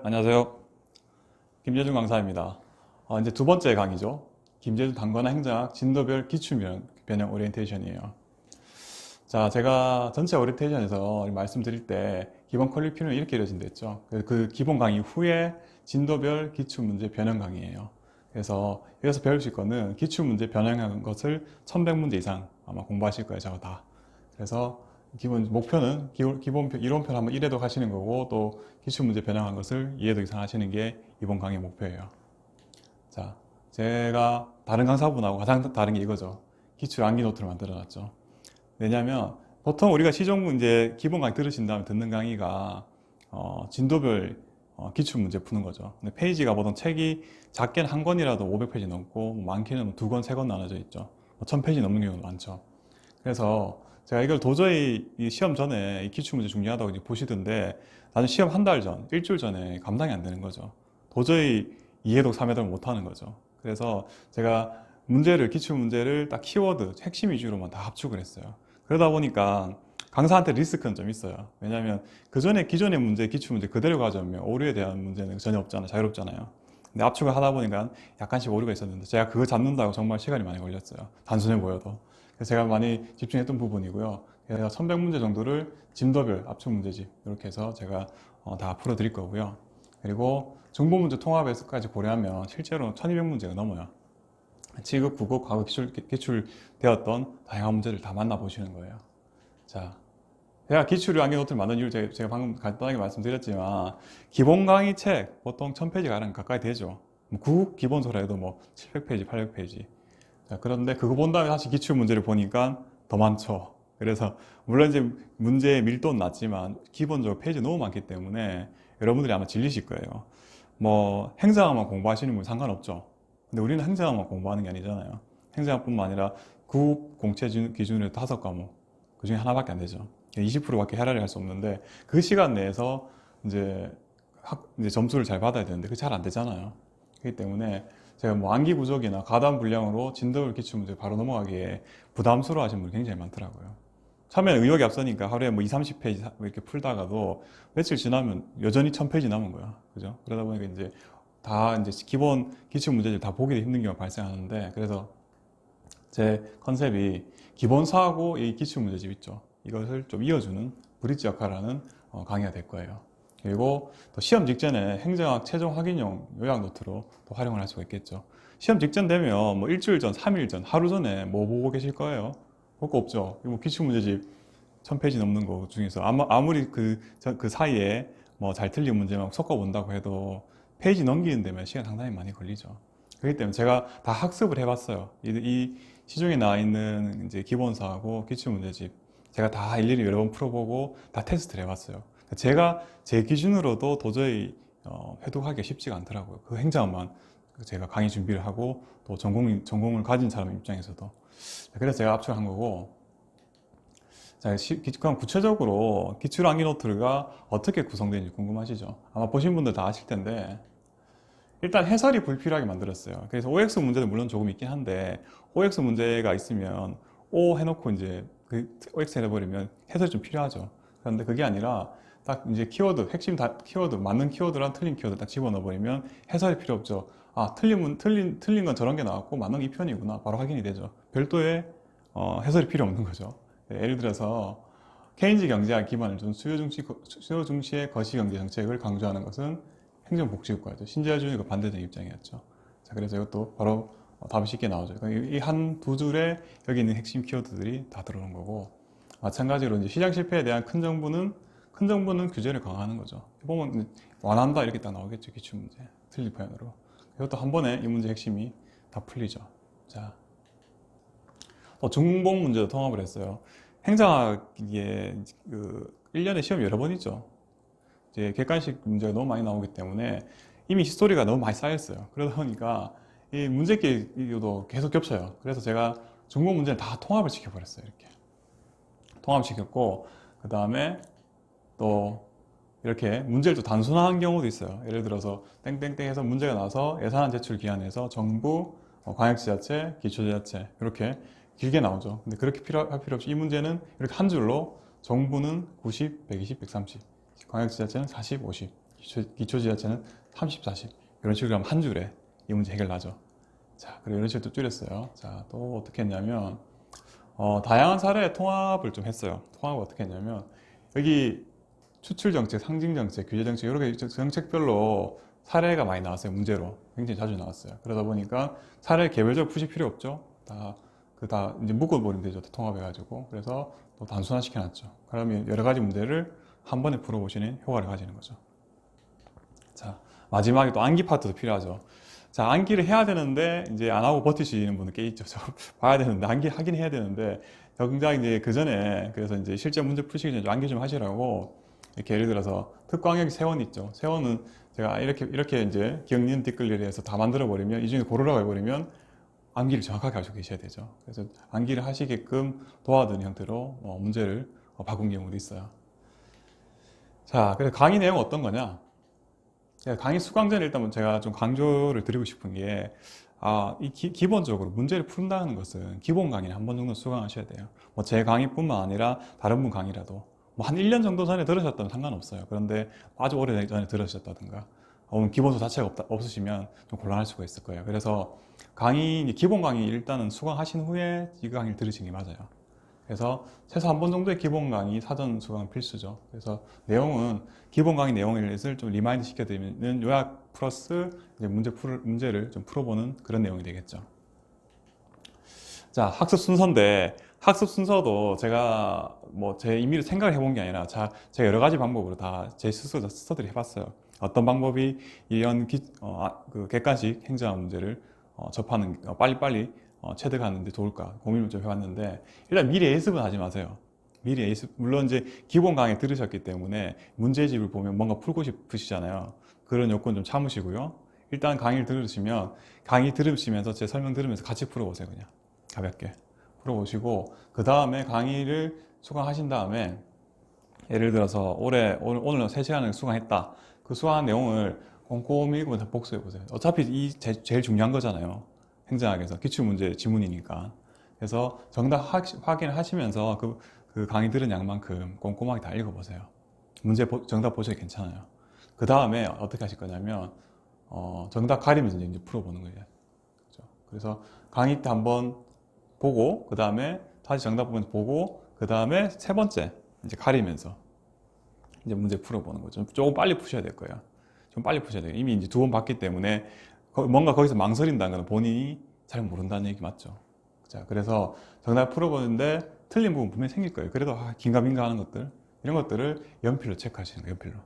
안녕하세요. 김재준 강사입니다. 이제 두 번째 강의죠. 김재준 단권화 행정학 진도별 기출변형 오리엔테이션이에요. 자, 제가 전체 오리엔테이션에서 말씀드릴 때 기본 퀄리피는 이렇게 이루어진다 했죠. 그 기본 강의 후에 진도별 기출문제 변형 강의예요. 그래서 여기서 배우실 거는 기출문제 변형한 것을 1100문제 이상 아마 공부하실 거예요, 저거 다. 그래서 기본 목표는 기본 이론편 한번 1회독 하시는 거고, 또 기출문제 변형한 것을 2회독 이상 하시는 게 이번 강의 목표예요. 자, 제가 다른 강사분하고 가장 다른 게 이거죠. 기출 암기 노트를 만들어 놨죠. 왜냐면 보통 우리가 시종 문제 기본 강의 들으신 다음에 듣는 강의가 진도별 기출문제 푸는 거죠. 근데 페이지가 보통 책이 작게는 한 권이라도 500페이지 넘고, 많게는 두 권, 세 권 나눠져 있죠. 1000페이지 넘는 경우도 많죠. 그래서 제가 이걸 도저히 시험 전에 이 기출문제 중요하다고 이제 보시던데, 나는 시험 한 달 전, 일주일 전에 감당이 안 되는 거죠. 도저히 2회독, 3회독을 못 하는 거죠. 그래서 제가 기출문제를 딱 키워드, 핵심 위주로만 다 압축을 했어요. 그러다 보니까 강사한테 리스크는 좀 있어요. 왜냐하면 그 전에 기존의 문제, 기출문제 그대로 가져오면 오류에 대한 문제는 전혀 없잖아요. 자유롭잖아요. 근데 압축을 하다 보니까 약간씩 오류가 있었는데, 제가 그거 잡는다고 정말 시간이 많이 걸렸어요. 단순해 보여도. 그래서 제가 많이 집중했던 부분이고요. 그래서 1100문제 정도를 진도별 압축 문제집 이렇게 해서 제가 다 풀어드릴 거고요. 그리고 중복문제 통합에서까지 고려하면 실제로 1200문제가 넘어요. 지급, 국어, 과거 기출되었던 다양한 문제를 다 만나보시는 거예요. 자, 제가 기출 암기 노트를 만든 이유를 제가 방금 간단하게 말씀드렸지만, 기본 강의 책 보통 1000페이지 가까이 되죠. 국어 기본서라 해도 700페이지, 800페이지. 자, 그런데 그거 본 다음에 다시 기출 문제를 보니까 더 많죠. 그래서 물론 이제 문제의 밀도는 낮지만 기본적으로 페이지 너무 많기 때문에 여러분들이 아마 질리실 거예요. 행정학만 공부하시는 분 상관없죠. 근데 우리는 행정학만 공부하는 게 아니잖아요. 행정학뿐만 아니라 국, 공채 기준으로 5과목, 그 중에 하나밖에 안 되죠. 20%밖에 헤라를 할 수 없는데, 그 시간 내에서 이제 점수를 잘 받아야 되는데 그게 잘 안 되잖아요. 그렇기 때문에 제가 암기 부족이나 가단 불량으로 진도별 기출문제 바로 넘어가기에 부담스러워 하시는 분이 굉장히 많더라고요. 처음에는 의욕이 앞서니까 하루에 2, 30페이지 이렇게 풀다가도 며칠 지나면 여전히 1000페이지 남은 거야. 그죠? 그러다 보니까 이제 기본 기출문제들 다 보기도 힘든 경우가 발생하는데, 그래서 제 컨셉이 기본서하고 이 기출문제집 있죠. 이것을 좀 이어주는 브릿지 역할을 하는 강의가 될 거예요. 그리고 또 시험 직전에 행정학 최종 확인용 요약 노트로 또 활용을 할 수가 있겠죠. 시험 직전 되면 일주일 전, 3일 전, 하루 전에 뭐 보고 계실 거예요? 볼 거 없죠. 기출문제집 1000페이지 넘는 거 중에서 아무리 그 사이에 잘 틀린 문제만 섞어 본다고 해도 페이지 넘기는 데면 시간 상당히 많이 걸리죠. 그렇기 때문에 제가 다 학습을 해봤어요. 이 시중에 나와 있는 이제 기본서하고 기출문제집 제가 다 일일이 여러 번 풀어보고 다 테스트를 해봤어요. 제가 제 기준으로도 도저히 회독하기가 쉽지가 않더라고요. 그 행정만 제가 강의 준비를 하고, 또 전공을 가진 사람 입장에서도. 그래서 제가 압축을 한 거고. 자, 그럼 구체적으로 기출 암기 노트가 어떻게 구성되는지 궁금하시죠? 아마 보신 분들 다 아실 텐데, 일단 해설이 불필요하게 만들었어요. 그래서 OX 문제도 물론 조금 있긴 한데, OX 문제가 있으면 O 해놓고 이제 OX 해버리면 해설이 좀 필요하죠. 그런데 그게 아니라 딱 이제 핵심 키워드, 맞는 키워드랑 틀린 키워드 딱 집어넣어버리면 해설이 필요 없죠. 아, 틀린 건 저런 게 나왔고 맞는 게 이 편이구나. 바로 확인이 되죠. 별도의 해설이 필요 없는 거죠. 예를 들어서 케인즈 경제학 기반을 둔 수요 중시의 거시경제 정책을 강조하는 것은 행정복지국가죠. 신재열 준이가 반대된 입장이었죠. 자, 그래서 이것도 바로 답이 쉽게 나오죠. 이 한 두 줄에 여기 있는 핵심 키워드들이 다 들어오는 거고, 마찬가지로 이제 시장 실패에 대한 큰 정부는 규제를 강화하는 거죠. 보면 완한다 이렇게 딱 나오겠죠. 기출문제 틀린 표현으로. 이것도 한 번에 이 문제 핵심이 다 풀리죠. 자, 또 중복 문제도 통합을 했어요. 행정학에 1년에 시험 여러 번 있죠. 이제 객관식 문제가 너무 많이 나오기 때문에 이미 히스토리가 너무 많이 쌓였어요. 그러다 보니까 이 문제기도 계속 겹쳐요. 그래서 제가 중복 문제를 다 통합을 시켜버렸어요. 이렇게 통합시켰고, 그 다음에 또 이렇게 문제를 또 단순화한 경우도 있어요. 예를 들어서 땡땡땡 해서 문제가 나서 예산안 제출 기한에서 정부, 광역지자체, 기초지자체 이렇게 길게 나오죠. 근데 그렇게 할 필요 없이 이 문제는 이렇게 한 줄로 정부는 90, 120, 130, 광역지자체는 40, 50 기초 지하체는 30, 40 이런 식으로 하면 한 줄에 이 문제 해결나죠. 자, 그리고 이런 식으로 또 줄였어요. 자, 또 어떻게 했냐면 다양한 사례의 통합을 좀 했어요. 통합을 어떻게 했냐면 여기 추출 정책, 상징 정책, 규제 정책 여러 개 정책별로 사례가 많이 나왔어요. 문제로 굉장히 자주 나왔어요. 그러다 보니까 사례 개별적으로 푸실 필요 없죠. 다 이제 묶어버리면 되죠. 다 통합해가지고. 그래서 또 단순화시켜놨죠. 그러면 여러 가지 문제를 한 번에 풀어보시는 효과를 가지는 거죠. 자, 마지막에 또 암기 파트도 필요하죠. 자, 암기를 해야 되는데 이제 안 하고 버티시는 분들 꽤 있죠. 저 봐야 되는데 암기 하긴 해야 되는데 정작 이제 그 전에 그래서 이제 실제 문제 푸시기 전에 좀 암기 좀 하시라고 이렇게 예를 들어서 특광역 세원 있죠. 세원은 제가 이렇게 이제 기억니은 띠끌리를 해서 다 만들어 버리면 이 중에 고르라고 해버리면 암기를 정확하게 하시고 계셔야 되죠. 그래서 암기를 하시게끔 도와드리는 형태로 문제를 바꾼 경우도 있어요. 자, 그래서 강의 내용은 어떤 거냐? 강의 수강 전에 일단 제가 좀 강조를 드리고 싶은 게, 기본적으로 문제를 푼다는 것은 기본 강의는 한 번 정도 수강하셔야 돼요. 뭐 제 강의뿐만 아니라 다른 분 강의라도. 뭐 한 1년 정도 전에 들으셨다면 상관없어요. 그런데 아주 오래 전에 들으셨다든가, 기본서 자체가 없으시면 좀 곤란할 수가 있을 거예요. 그래서 기본 강의 일단은 수강하신 후에 이 강의를 들으시는 게 맞아요. 그래서 최소 한 번 정도의 기본 강의 사전 수강은 필수죠. 그래서 내용은 기본 강의 내용을 좀 리마인드 시켜드리면 요약 플러스 이제 문제를 좀 풀어보는 그런 내용이 되겠죠. 자, 학습 순서인데 학습 순서도 제가 뭐 제 임의로 생각을 해본 게 아니라 제가 여러 가지 방법으로 다 제 스스로 스터디를 해봤어요. 어떤 방법이 이런 그 객관식 행정학 문제를 접하는 빨리빨리 체득하는 데 좋을까 고민을 좀 해봤는데 일단 미리 예습은 하지 마세요. 미리 예습, 물론 이제 기본 강의 들으셨기 때문에 문제집을 보면 뭔가 풀고 싶으시잖아요. 그런 요건 좀 참으시고요. 일단 강의를 들으시면 강의 들으시면서 제 설명 들으면서 같이 풀어보세요. 그냥 가볍게 풀어보시고 그 다음에 강의를 수강하신 다음에 예를 들어서 오늘 3시간을 수강했다. 그 수강한 내용을 꼼꼼히 읽으면서 복습해 보세요. 어차피 제일 중요한 거잖아요. 행정학에서 기출문제 지문이니까. 그래서 정답 확인을 하시면서 그 강의 들은 양만큼 꼼꼼하게 다 읽어보세요. 정답 보셔도 괜찮아요. 그 다음에 어떻게 하실 거냐면 정답 가리면서 이제 풀어보는 거예요. 그렇죠? 그래서 강의 때 한번 보고 그 다음에 다시 정답 보고 그 다음에 세 번째 이제 가리면서 이제 문제 풀어보는 거죠. 조금 빨리 푸셔야 될 거예요. 좀 빨리 푸셔야 돼요. 이미 이제 2번 봤기 때문에 뭔가 거기서 망설인다는 건 본인이 잘 모른다는 얘기 맞죠. 자, 그래서 정답 풀어보는데 틀린 부분 분명히 생길 거예요. 그래도 긴가민가 하는 것들 이런 것들을 연필로 체크하시는 거예요. 연필로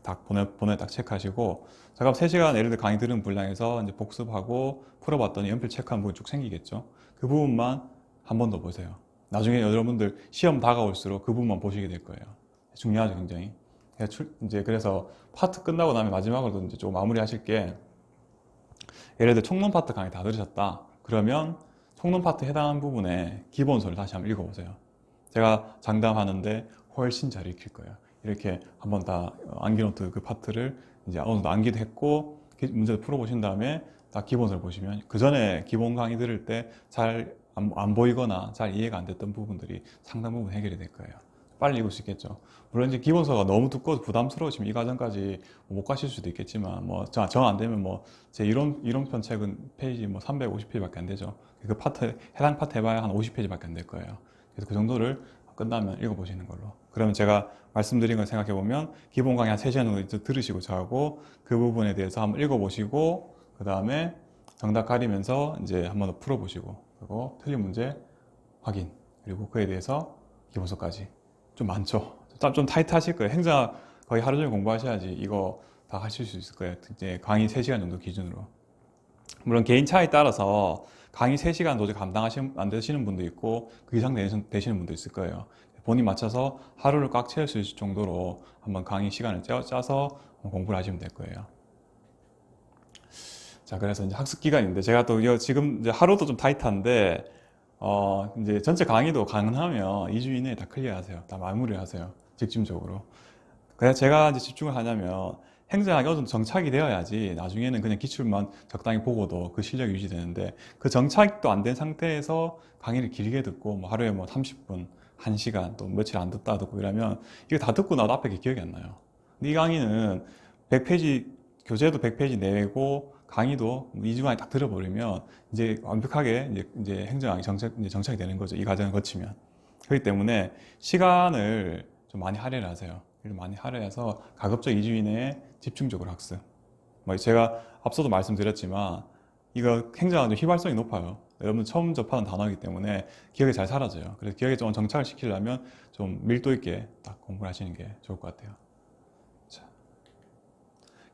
딱 번호에 딱 체크하시고 잠깐 3시간 예를 들어 강의 들은 분량에서 이제 복습하고 풀어봤더니 연필 체크한 부분 쭉 생기겠죠. 그 부분만 한 번 더 보세요. 나중에 여러분들 시험 다가올수록 그 부분만 보시게 될 거예요. 중요하죠, 굉장히. 이제 그래서 파트 끝나고 나면 마지막으로 이제 좀 마무리 하실 게 예를 들어 총론 파트 강의 다 들으셨다. 그러면 총론 파트 해당하는 부분에 기본서를 다시 한번 읽어보세요. 제가 장담하는데 훨씬 잘 읽힐 거예요. 이렇게 한번 다 암기노트 그 파트를 이제 어느 정도 암기도 했고 문제를 풀어보신 다음에 딱 기본서를 보시면 그 전에 기본 강의 들을 때 잘 안 보이거나 잘 이해가 안 됐던 부분들이 상당 부분 해결이 될 거예요. 빨리 읽을 수 있겠죠. 물론 이제 기본서가 너무 두꺼워서 부담스러우시면 이 과정까지 못 가실 수도 있겠지만 뭐 정 안 되면 뭐 제 이론편 책은 페이지 뭐 350페이지밖에 안 되죠. 그 파트 해당 파트 해봐야 한 50페이지밖에 안 될 거예요. 그래서 그 정도를 끝나면 읽어보시는 걸로. 그러면 제가 말씀드린 걸 생각해 보면 기본 강의 한 3시간 정도 들으시고 저하고 그 부분에 대해서 한번 읽어보시고 그 다음에 정답 가리면서 이제 한번 더 풀어보시고 그리고 틀린 문제 확인 그리고 그에 대해서 기본서까지 좀 많죠. 좀 타이트하실 거예요. 행정학 거의 하루 종일 공부하셔야지 이거 다 하실 수 있을 거예요. 이제 강의 3시간 정도 기준으로. 물론 개인 차에 따라서 강의 3시간 도저히 안 되시는 분도 있고 그 이상 되시는 분도 있을 거예요. 본인 맞춰서 하루를 꽉 채울 수 있을 정도로 한번 강의 시간을 짜서 공부를 하시면 될 거예요. 자, 그래서 이제 학습 기간인데 제가 또 지금 이제 하루도 좀 타이트한데 이제 전체 강의도 가능하면 2주 이내에 다 클리어하세요. 다 마무리를 하세요. 집중적으로. 그래서 제가 이제 집중을 하냐면 행정학이 어느 정도 정착이 되어야지 나중에는 그냥 기출만 적당히 보고도 그 실력이 유지되는데 그 정착도 안 된 상태에서 강의를 길게 듣고 뭐 하루에 뭐 30분, 1시간 또 며칠 안 듣다 듣고 이러면 이거 다 듣고 나도 앞에 게 기억이 안 나요. 근데 이 강의는 100페이지, 교재도 100페이지 내고 강의도 2주 만에 딱 들어버리면 이제 완벽하게 이제 행정학이 이제 정착이 되는 거죠. 이 과정을 거치면. 그렇기 때문에 시간을 좀 많이 할애를 하세요. 많이 할애해서 가급적 2주 이내에 집중적으로 학습. 뭐 제가 앞서도 말씀드렸지만 이거 행정학은 휘발성이 높아요. 여러분 처음 접하는 단어이기 때문에 기억에 잘 사라져요. 그래서 기억에 좀 정착을 시키려면 좀 밀도 있게 딱 공부를 하시는 게 좋을 것 같아요. 자,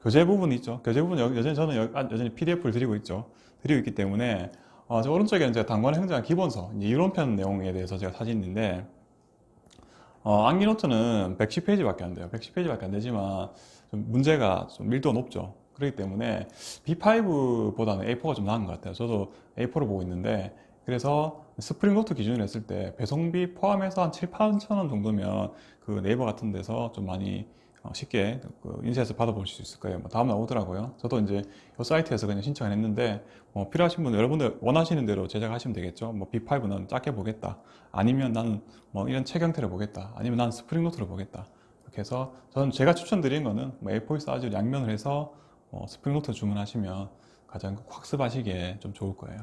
교재 부분이 있죠. 교재 부분 여전히 저는 여전히 PDF를 드리고 있죠. 드리고 있기 때문에 저 오른쪽에는 제가 단권의 행정학 기본서 이론편 내용에 대해서 제가 사진인데 암기노트는 110페이지밖에 안 돼요. 110페이지밖에 안 되지만 좀 문제가 좀 밀도가 높죠. 그렇기 때문에 B5보다는 A4가 좀 나은 것 같아요. 저도 A4를 보고 있는데 그래서 스프링노트 기준으로 했을 때 배송비 포함해서 한 7, 8천 원 정도면 그 네이버 같은 데서 좀 많이 쉽게 그 인쇄해서 받아볼 수 있을 거예요. 뭐 다음 날 오더라고요. 저도 이제 이 사이트에서 그냥 신청을 했는데 뭐 필요하신 분은 여러분들 원하시는 대로 제작하시면 되겠죠. 뭐 B5는 작게 보겠다. 아니면 나는 뭐 이런 책 형태를 보겠다. 아니면 나는 스프링노트를 보겠다. 이렇게 해서 저는 제가 추천드리는 거는 뭐 A4 사이즈 양면을 해서 스프링노트 주문하시면 가장 학습하시기에 좀 좋을 거예요.